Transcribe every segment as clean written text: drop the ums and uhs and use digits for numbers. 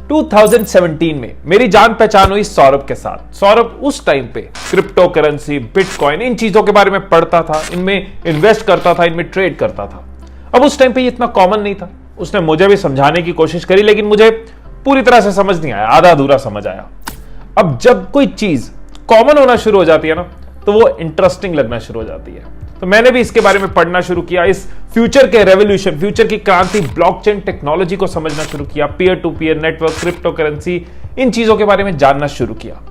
2017 में मेरी जान पहचान हुई सौरभ के साथ। सौरभ उस टाइम पे क्रिप्टो करेंसी, बिटकॉइन, इन चीजों के बारे में पढ़ता था, इनमें इन्वेस्ट करता था, इनमें ट्रेड करता था। अब उस टाइम पे ये इतना कॉमन नहीं था। उसने मुझे भी समझाने की कोशिश करी, लेकिन मुझे पूरी तरह से समझ नहीं आया, आधा अधूरा समझ आया। अब जब कोई चीज कॉमन होना शुरू हो जाती है ना, तो वो इंटरेस्टिंग लगना शुरू हो जाती है। तो मैंने भी इसके बारे में पढ़ना शुरू किया, इस फ्यूचर के रेवोल्यूशन, फ्यूचर की क्रांति, ब्लॉकचेन टेक्नोलॉजी को समझना शुरू किया, peer to peer network, crypto currency, इन चीजों के बारे में जानना शुरू किया।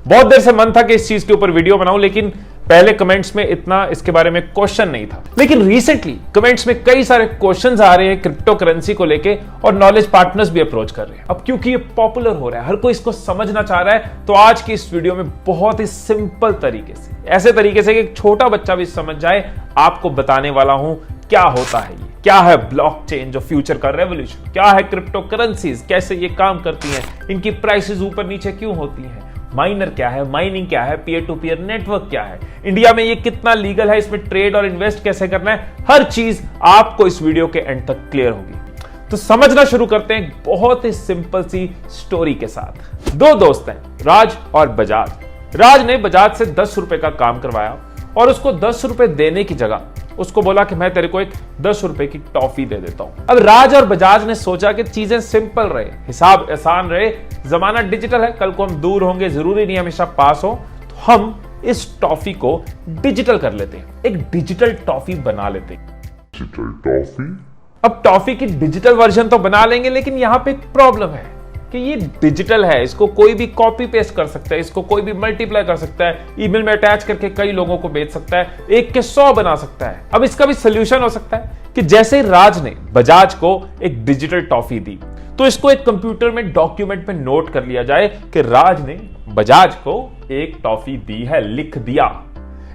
बहुत देर से मन था कि इस चीज के ऊपर वीडियो बनाऊं, लेकिन पहले कमेंट्स में इतना इसके बारे में क्वेश्चन नहीं था। लेकिन रिसेंटली कमेंट्स में कई सारे क्वेश्चंस आ रहे हैं क्रिप्टो करेंसी को लेके, और नॉलेज पार्टनर्स भी अप्रोच कर रहे हैं। अब क्योंकि ये पॉपुलर हो रहा है, हर कोई इसको समझना चाह रहा है, तो आज की इस वीडियो में बहुत ही सिंपल तरीके से, ऐसे तरीके से कि एक छोटा बच्चा भी समझ जाए, आपको बताने वाला हूं क्या होता है ये, क्या है ब्लॉकचेन जो फ्यूचर का रेवोल्यूशन, क्या है क्रिप्टो करेंसीज, कैसे ये काम करती हैं, इनकी प्राइसेस ऊपर नीचे क्यों होती हैं, माइनर क्या है, माइनिंग क्या है, पीयर टू पीयर नेटवर्क क्या है, इंडिया में ये कितना लीगल है, इसमें ट्रेड और इन्वेस्ट कैसे करना है, हर चीज आपको इस वीडियो के एंड तक क्लियर होगी। तो समझना शुरू करते हैं बहुत ही सिंपल सी स्टोरी के साथ। दो दोस्त हैं, राज और बजाज। राज ने बजाज से 10 रुपए का काम करवाया और उसको 10 रुपए देने की जगह उसको बोला कि मैं तेरे को एक 10 रुपए की टॉफी दे देता हूं। अब राज और बजाज ने सोचा कि चीजें सिंपल रहे, हिसाब आसान रहे, जमाना डिजिटल है, कल को हम दूर होंगे, जरूरी नहीं हमेशा पास हो, तो हम इस टॉफी को डिजिटल कर लेते हैं, एक डिजिटल टॉफी बना लेते हैं। Digital toffee? अब टॉफी की डिजिटल वर्जन तो बना लेंगे, लेकिन यहां पे एक प्रॉब्लम है कि ये डिजिटल है, इसको कोई भी कॉपी पेस्ट कर सकता है, इसको कोई भी मल्टीप्लाई कर सकता है, ईमेल में अटैच करके कई लोगों को भेज सकता है, 1 के 100 बना सकता है। अब इसका भी सोल्यूशन हो सकता है कि जैसे राज ने बजाज को एक डिजिटल टॉफी दी, तो इसको एक कंप्यूटर में डॉक्यूमेंट में नोट कर लिया जाए कि राज ने बजाज को एक टॉफी दी है, लिख दिया।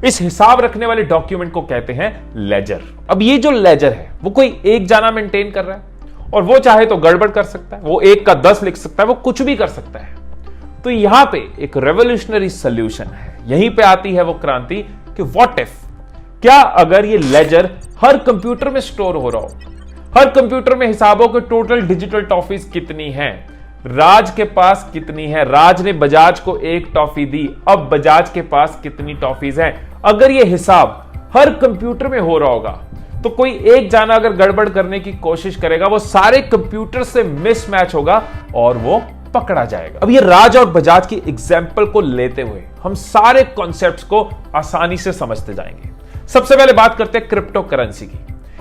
इस हिसाब रखने वाले डॉक्यूमेंट को कहते हैं लेजर। अब ये जो लेजर है वो कोई एक जाना मेंटेन कर रहा है, और वो चाहे तो गड़बड़ कर सकता है, वो 1 का 10 लिख सकता है, वो कुछ भी कर सकता है। तो यहां पे एक रेवोल्यूशनरी सॉल्यूशन है, यहीं पे आती है वो क्रांति कि व्हाट इफ, क्या अगर ये लेजर हर कंप्यूटर में स्टोर हो रहा हो, हर कंप्यूटर में हिसाबों के टोटल डिजिटल टॉफीज कितनी हैं, राज के पास कितनी है, राज ने बजाज को एक टॉफी दी, अब बजाज के पास कितनी टॉफीज हैं, अगर ये हिसाब हर कंप्यूटर में हो रहा होगा, तो कोई एक जाना अगर गड़बड़ करने की कोशिश करेगा, वो सारे कंप्यूटर से मिसमैच होगा और वो पकड़ा जाएगा। अब ये राज और बजाज की एग्जांपल को लेते हुए हम सारे कॉन्सेप्ट्स को आसानी से समझते जाएंगे। सबसे पहले बात करते हैं क्रिप्टो करेंसी की।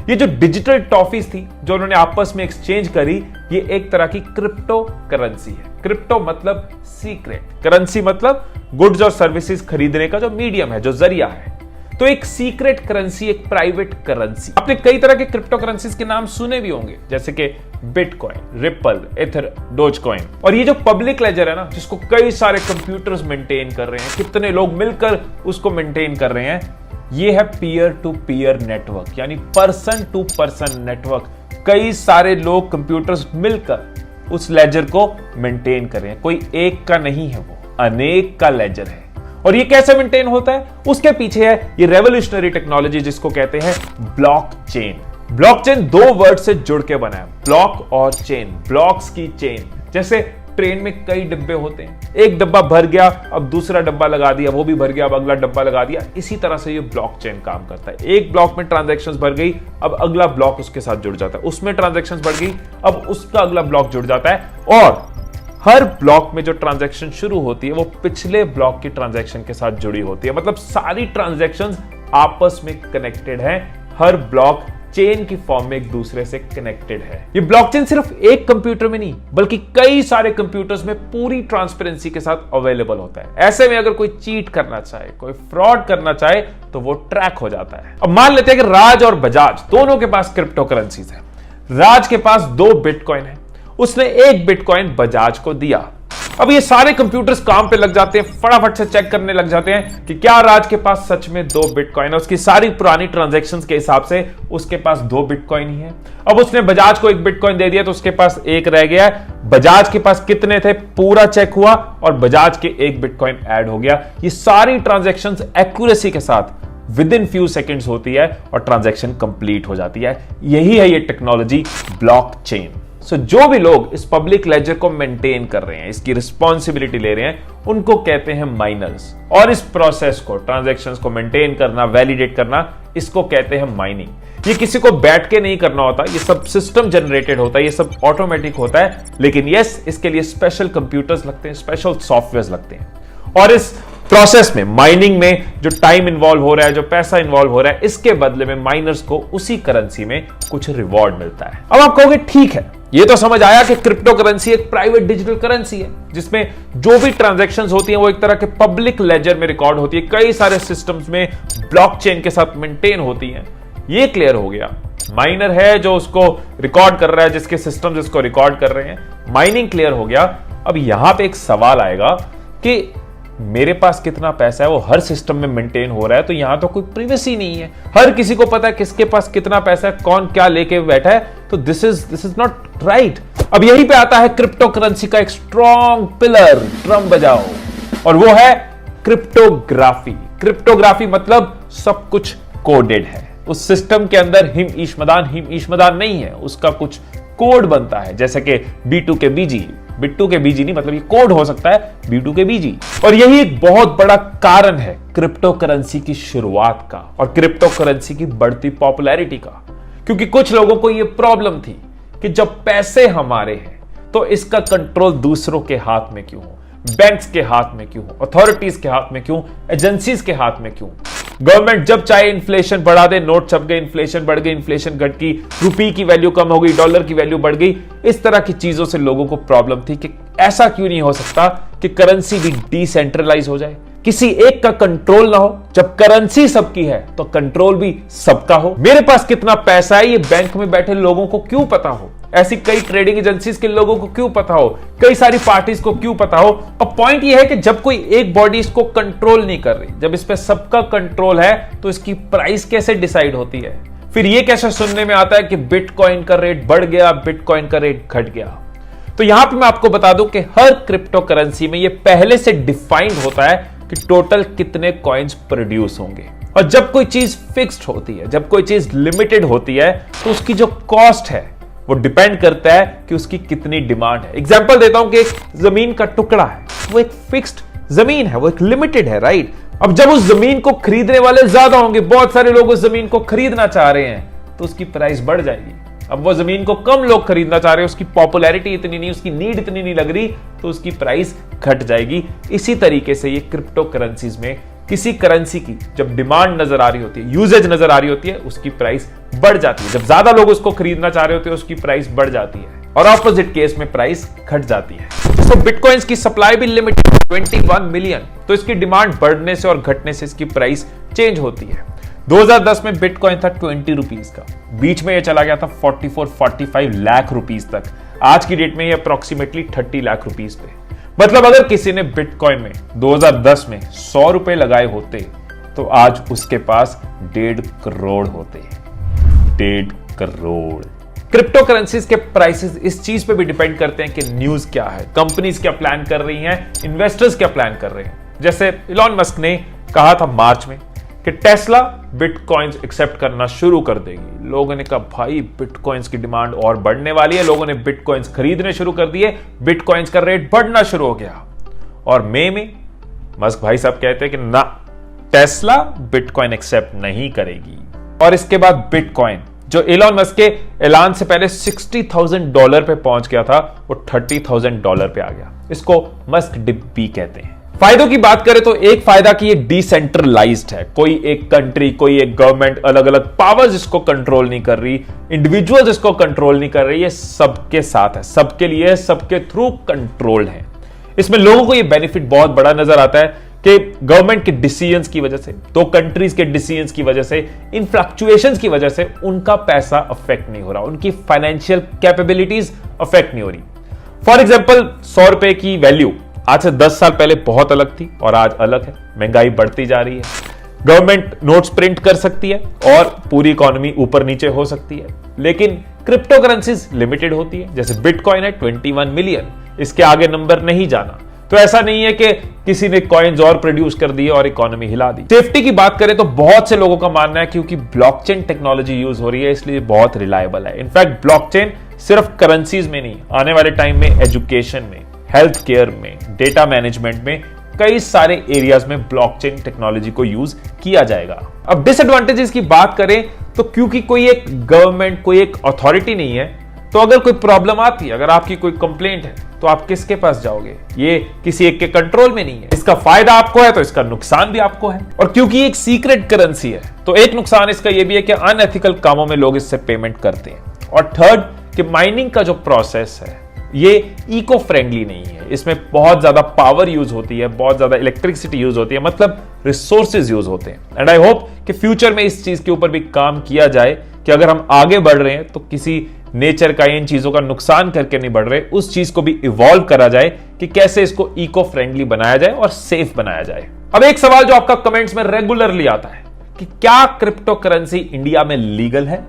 ये जो डिजिटल टॉफीज थी जो उन्होंने आपस में एक्सचेंज करी, ये एक तरह की क्रिप्टो करेंसी है। क्रिप्टो मतलब सीक्रेट, करेंसी मतलब गुड्स और सर्विसेज खरीदने का जो मीडियम है, जो जरिया है। तो एक सीक्रेट करेंसी, एक प्राइवेट करेंसी। आपने कई तरह के क्रिप्टो करेंसीज के नाम सुने भी होंगे, जैसे कि बिटकॉइन, रिपल, एथर, डोजकॉइन। और ये जो पब्लिक लेजर है ना, जिसको कई सारे कंप्यूटर्स मेंटेन कर रहे हैं, कितने लोग मिलकर उसको मेंटेन कर रहे हैं, ये है पीयर टू पीयर नेटवर्क, यानी पर्सन टू पर्सन नेटवर्क। कई सारे लोग कंप्यूटर्स मिलकर उस लेजर को मेंटेन कर रहे हैं, कोई एक का नहीं है, वो अनेक का लेजर है। और ये कैसे मेंटेन होता है, उसके पीछे है ये रेवोल्यूशनरी टेक्नोलॉजी जिसको कहते हैं ब्लॉकचेन। ब्लॉकचेन 2 वर्ड से जुड़ के बना है, ब्लॉक और चेन, ब्लॉक्स की चेन। जैसे ट्रेन में कई डिब्बे होते हैं, एक डब्बा भर गया, अब दूसरा डब्बा लगा दिया, वो भी भर गया, अब अगला डब्बा लगा दिया। इसी तरह से ये ब्लॉकचेन काम करता है। एक ब्लॉक में ट्रांजैक्शंस भर गई, अब अगला ब्लॉक उसके साथ जुड़ जाता है, उसमें ट्रांजैक्शंस बढ़ गई, अब उसका अगला ब्लॉक जुड़ जाता है, और हर ब्लॉक में जो ट्रांजैक्शन शुरू होती है वो पिछले ब्लॉक की ट्रांजैक्शन के साथ जुड़ी होती है। मतलब सारी ट्रांजैक्शंस आपस में कनेक्टेड हैं, हर ब्लॉक चेन की फॉर्म में एक दूसरे से कनेक्टेड है। ये ब्लॉकचेन सिर्फ एक कंप्यूटर में नहीं, बल्कि कई सारे कंप्यूटर्स में पूरी ट्रांसपेरेंसी के साथ अवेलेबल होता है। ऐसे में अगर कोई चीट करना चाहे, कोई फ्रॉड करना चाहे, तो वो ट्रैक हो जाता है। अब मान लेते हैं कि राज और बजाज दोनों के पास क्रिप्टो करेंसीज है। राज के पास 2 बिटकॉइन है, उसने 1 बिटकॉइन बजाज को दिया। अब ये सारे कंप्यूटर्स काम पे लग जाते हैं, फटाफट से चेक करने लग जाते हैं कि क्या राज के पास सच में 2 बिटकॉइन है। उसकी सारी पुरानी ट्रांजैक्शंस के हिसाब से उसके पास 2 बिटकॉइन ही है। अब उसने बजाज को 1 बिटकॉइन दे दिया तो उसके पास 1 रह गया। बजाज के पास कितने थे पूरा चेक हुआ और बजाज के 1 बिटकॉइन ऐड हो गया। ये सारी ट्रांजैक्शंस एक्यूरेसी के साथ विद इन फ्यू सेकेंड्स होती है और ट्रांजैक्शन कंप्लीट हो जाती है। यही है ये टेक्नोलॉजी ब्लॉकचेन। सो जो भी लोग इस पब्लिक लेजर को मेंटेन कर रहे हैं, इसकी रिस्पॉन्सिबिलिटी ले रहे हैं, उनको कहते हैं माइनर्स। और इस प्रोसेस को, ट्रांजैक्शंस को मेंटेन करना, वैलिडेट करना, इसको कहते हैं माइनिंग। ये किसी को बैठ के नहीं करना होता, ये सब सिस्टम जनरेटेड होता है, ये सब ऑटोमेटिक होता है। लेकिन यस, इसके लिए स्पेशल कंप्यूटर्स लगते हैं, स्पेशल सॉफ्टवेयर लगते हैं। और इस प्रोसेस में, माइनिंग में जो टाइम इन्वॉल्व हो रहा है, जो पैसा इन्वॉल्व हो रहा है, इसके बदले में माइनर्स को उसी करेंसी में कुछ रिवॉर्ड मिलता है। अब आप कहोगे ठीक है, ये तो समझ आया कि क्रिप्टो करेंसी एक प्राइवेट डिजिटल करेंसी है, जिसमें जो भी ट्रांजैक्शंस होती हैं वो एक तरह के पब्लिक लेजर में रिकॉर्ड होती है, कई सारे सिस्टम्स में ब्लॉकचेन के साथ मेंटेन होती हैं। ये क्लियर हो गया। माइनर है जो उसको रिकॉर्ड कर रहा है, जिसके सिस्टम्स इसको रिकॉर्ड कर रहे हैं। माइनिंग क्लियर हो गया। अब यहां पे एक सवाल आएगा कि मेरे पास कितना पैसा है वो हर सिस्टम में मेंटेन हो रहा है, तो यहां तो कोई प्रिवेसी नहीं है, हर किसी को पता है किसके पास कितना पैसा है, कौन क्या लेके बैठा है, तो दिस इज नॉट राइट। अब यहीं पे आता है क्रिप्टो करेंसी का एक स्ट्रॉन्ग पिलर, ड्रम बजाओ, और वो है क्रिप्टोग्राफी। क्रिप्टोग्राफी मतलब सब कुछ कोडेड है, उस सिस्टम के अंदर हिम ईशमदान नहीं है, उसका कुछ कोड बनता है, जैसे कि B2 के BG, बिट्टू के बीजी नहीं, मतलब ये कोड हो सकता है B2 के BG। और यही एक बहुत बड़ा कारण है क्रिप्टो करेंसी की शुरुआत का और क्रिप्टो करेंसी की बढ़ती पॉपुलैरिटी का, क्योंकि कुछ लोगों को ये प्रॉब्लम थी कि जब पैसे हमारे हैं तो इसका कंट्रोल दूसरों के हाथ में क्यों हो, बैंक्स के हाथ में क्यों हो, अथॉरिटीज के हाथ में क्यों, एजेंसीज के हाथ में क्यों। गवर्नमेंट जब चाहे इन्फ्लेशन बढ़ा दे, नोट छप गए, इन्फ्लेशन बढ़ गई, इन्फ्लेशन घट गई, रुपये की वैल्यू कम हो गई, डॉलर की वैल्यू बढ़ गई। इस तरह की चीजों से लोगों को प्रॉब्लम थी कि ऐसा क्यों नहीं हो सकता कि करेंसी भी डिसेंट्रलाइज हो जाए, किसी एक का कंट्रोल ना हो। जब करेंसी सबकी है तो कंट्रोल भी सबका हो। मेरे पास कितना पैसा है ये बैंक में बैठे लोगों को क्यों पता हो, ऐसी कई ट्रेडिंग एजेंसीज के लोगों को क्यों पता हो, कई सारी पार्टीज को क्यों पता हो। अब पॉइंट ये है कि जब कोई एक बॉडी इसको कंट्रोल नहीं कर रही, जब इस पे सबका कंट्रोल है, तो इसकी प्राइस कैसे डिसाइड होती है। फिर ये कैसे सुनने में आता है कि बिटकॉइन का रेट बढ़ गया, बिटकॉइन का रेट घट गया। तो यहां पे मैं आपको बता दूं कि हर क्रिप्टो करेंसी में ये पहले से डिफाइंड होता है कि टोटल कितने कॉइन्स प्रोड्यूस होंगे। और जब कोई चीज फिक्स्ड होती है, जब कोई चीज लिमिटेड होती है, तो उसकी जो कॉस्ट है वो डिपेंड करता है कि उसकी कितनी डिमांड है। एग्जांपल देता हूं कि एक जमीन का टुकड़ा है, वो एक फिक्स्ड जमीन है, वो एक लिमिटेड है, राइट। अब जब उस जमीन को खरीदने वाले ज्यादा होंगे, बहुत सारे लोग उस जमीन को खरीदना चाह रहे हैं, तो उसकी प्राइस बढ़ जाएगी। अब वो जमीन को कम लोग खरीदना चाह रहे हैं, उसकी पॉपुलैरिटी इतनी नहीं, उसकी नीड इतनी नहीं लग रही, तो उसकी प्राइस घट जाएगी। इसी तरीके से ये क्रिप्टो करेंसीज में किसी करेंसी की जब डिमांड नजर आ रही होती है, यूजेज नजर आ रही होती है, उसकी प्राइस बढ़ जाती है। जब ज्यादा लोग उसको खरीदना चाह रहे होते हैं, उसकी प्राइस बढ़ जाती है, और ऑपोजिट केस में प्राइस घट जाती है। तो बिटकॉइंस की सप्लाई भी लिमिटेड 21 मिलियन, तो इसकी डिमांड बढ़ने से और घटने से इसकी प्राइस चेंज होती है। 2010 में बिटकॉइन था 20 रुपीज का, बीच में यह चला गया था 44-45 लाख रुपीज तक, आज की डेट में ये अप्रोक्सीमेटली 30 लाख रुपीज पे। मतलब अगर किसी ने बिटकॉइन में 2010 में 100 रुपए लगाए होते, तो आज उसके पास 1.5 करोड़ होते। 1.5 करोड़। क्रिप्टो करेंसीज के प्राइसेस इस चीज पे भी डिपेंड करते हैं कि न्यूज क्या है, कंपनीज क्या प्लान कर रही हैं, इन्वेस्टर्स क्या प्लान कर रहे हैं। जैसे इलॉन मस्क ने कहा था मार्च में कि टेस्ला बिटकॉइंस एक्सेप्ट करना शुरू कर देगी। लोगों ने कहा भाई बिटकॉइंस की डिमांड और बढ़ने वाली है, लोगों ने बिटकॉइंस खरीदने शुरू कर दिए, बिटकॉइंस का रेट बढ़ना शुरू हो गया। और मई में मस्क भाई साहब कहते हैं कि ना, टेस्ला बिटकॉइन एक्सेप्ट नहीं करेगी। और इसके बाद बिटकॉइन जो इलॉन मस्क के ऐलान से पहले $60,000 पे पहुंच गया था, वो $30,000 पे आ गया। इसको मस्क डिब्बी कहते हैं। फायदों की बात करें तो एक फायदा कि ये डिसेंट्रलाइज्ड है, कोई एक कंट्री, कोई एक गवर्नमेंट, अलग अलग पावर्स इसको कंट्रोल नहीं कर रही, इंडिविजुअल्स इसको कंट्रोल नहीं कर रही, ये सबके साथ है, सबके लिए, सबके थ्रू कंट्रोल्ड है। इसमें लोगों को ये बेनिफिट बहुत बड़ा नजर आता है कि गवर्नमेंट के डिसीजंस की वजह से, दो कंट्रीज के डिसीजंस की वजह से, इन फ्लक्चुएशंस की वजह से उनका पैसा अफेक्ट नहीं हो रहा, उनकी फाइनेंशियल कैपेबिलिटीज अफेक्ट नहीं हो रही। फॉर एग्जाम्पल 100 रुपए की वैल्यू आज से 10 साल पहले बहुत अलग थी और आज अलग है। महंगाई बढ़ती जा रही है, गवर्नमेंट नोट्स प्रिंट कर सकती है और पूरी इकोनॉमी ऊपर नीचे हो सकती है, लेकिन क्रिप्टो करेंसीज लिमिटेड होती है। जैसे बिटकॉइन है 21 मिलियन, इसके आगे नंबर नहीं जाना। तो ऐसा नहीं है कि किसी ने कॉइन्स और प्रोड्यूस कर दिए और इकोनॉमी हिला दी। सेफ्टी की बात करें तो बहुत से लोगों का मानना है क्योंकि ब्लॉकचेन टेक्नोलॉजी यूज हो रही है, इसलिए बहुत रिलायबल है। इनफैक्ट ब्लॉकचेन सिर्फ करेंसीज में नहीं, आने वाले टाइम में एजुकेशन में, हेल्थ केयर में, डेटा मैनेजमेंट में, कई सारे एरियाज में ब्लॉकचेन टेक्नोलॉजी को यूज किया जाएगा। अब डिसएडवांटेजेस की बात करें तो क्योंकि कोई एक गवर्नमेंट, कोई एक अथॉरिटी नहीं है, तो अगर कोई प्रॉब्लम आती है, अगर आपकी कोई कंप्लेंट है, तो आप किसके पास जाओगे? ये किसी एक के कंट्रोल में नहीं है। इसका फायदा आपको है तो इसका नुकसान भी आपको है। और क्योंकि एक सीक्रेट करेंसी है तो एक नुकसान इसका यह भी है कि अनएथिकल कामों में लोग इससे पेमेंट करते हैं। और थर्ड कि माइनिंग का जो प्रोसेस है ये इको फ्रेंडली नहीं है, इसमें बहुत ज्यादा पावर यूज होती है, बहुत ज्यादा इलेक्ट्रिसिटी यूज होती है, मतलब रिसोर्सेज यूज होते हैं। एंड आई होप कि फ्यूचर में इस चीज के ऊपर भी काम किया जाए कि अगर हम आगे बढ़ रहे हैं तो किसी नेचर का, इन चीजों का नुकसान करके नहीं बढ़ रहे, उस चीज को भी इवॉल्व करा जाए कि कैसे इसको इको फ्रेंडली बनाया जाए और सेफ बनाया जाए। अब एक सवाल जो आपका कमेंट्स में रेगुलरली आता है कि क्या क्रिप्टो करेंसी इंडिया में लीगल है?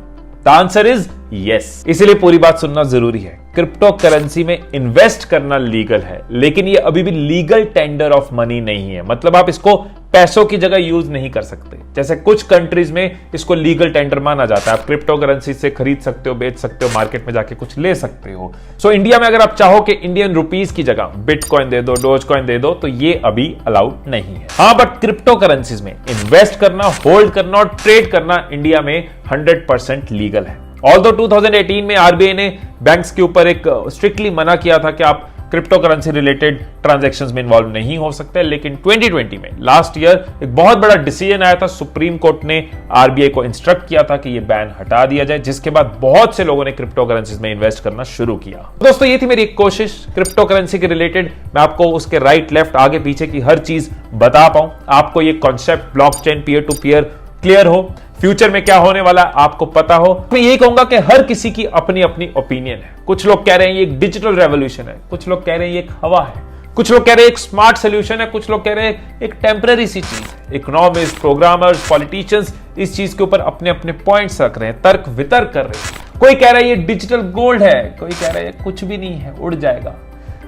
The answer is yes. इसीलिए पूरी बात सुनना जरूरी है। क्रिप्टो करेंसी में इन्वेस्ट करना लीगल है, लेकिन ये अभी भी लीगल टेंडर ऑफ मनी नहीं है। मतलब आप इसको पैसों की जगह यूज नहीं कर सकते। जैसे कुछ कंट्रीज में इसको लीगल टेंडर माना जाता है, आप क्रिप्टो करेंसी से खरीद सकते हो, बेच सकते हो, मार्केट में जाके कुछ ले सकते हो। सो इंडिया में अगर आप चाहो कि इंडियन रुपीस की जगह बिटकॉइन दे दो, डोज कॉइन दे दो, तो ये अभी अलाउड नहीं है। हाँ, बट क्रिप्टो करेंसीज में इन्वेस्ट करना, होल्ड करना और ट्रेड करना इंडिया में 100% लीगल है। ऑल्दो 2018 में आरबीआई ने बैंक्स के ऊपर एक स्ट्रिक्टली मना किया था कि आप क्रिप्टो करेंसी रिलेटेड ट्रांजैक्शंस में इन्वॉल्व नहीं हो सकते, लेकिन 2020 में लास्ट ईयर एक बहुत बड़ा डिसीजन आया था। सुप्रीम कोर्ट ने आरबीआई को इंस्ट्रक्ट किया था कि ये बैन हटा दिया जाए, जिसके बाद बहुत से लोगों ने क्रिप्टो करेंसीज में इन्वेस्ट करना शुरू किया। दोस्तों, ये थी मेरी एक कोशिश क्रिप्टो करेंसी के रिलेटेड मैं आपको उसके राइट, लेफ्ट, आगे पीछे की हर चीज बता पाऊं, आपको ये concept blockchain, peer to peer clear हो, फ्यूचर में क्या होने वाला आपको पता हो। मैं ये कहूंगा कि हर किसी की अपनी अपनी ओपिनियन है। कुछ लोग कह रहे हैं ये एक डिजिटल रेवोल्यूशन है, कुछ लोग कह रहे हैं ये एक हवा है, कुछ लोग कह रहे हैं एक स्मार्ट सोल्यूशन है, कुछ लोग कह रहे हैं एक टेम्पररी सी चीज है। इकोनॉमिस्ट, प्रोग्रामर्स, पॉलिटिशियंस इस चीज के ऊपर अपने अपने पॉइंट्स रख रहे हैं, तर्क वितर्क कर रहे हैं। कोई कह रहा है ये डिजिटल गोल्ड है, कोई कह रहा है कुछ भी नहीं है, उड़ जाएगा।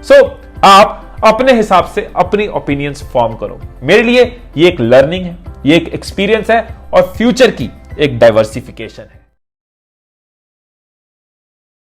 सो आप अपने हिसाब से अपनी ओपिनियंस फॉर्म करो। मेरे लिए ये एक लर्निंग है, ये एक एक्सपीरियंस है और फ्यूचर की एक डाइवर्सिफिकेशन है।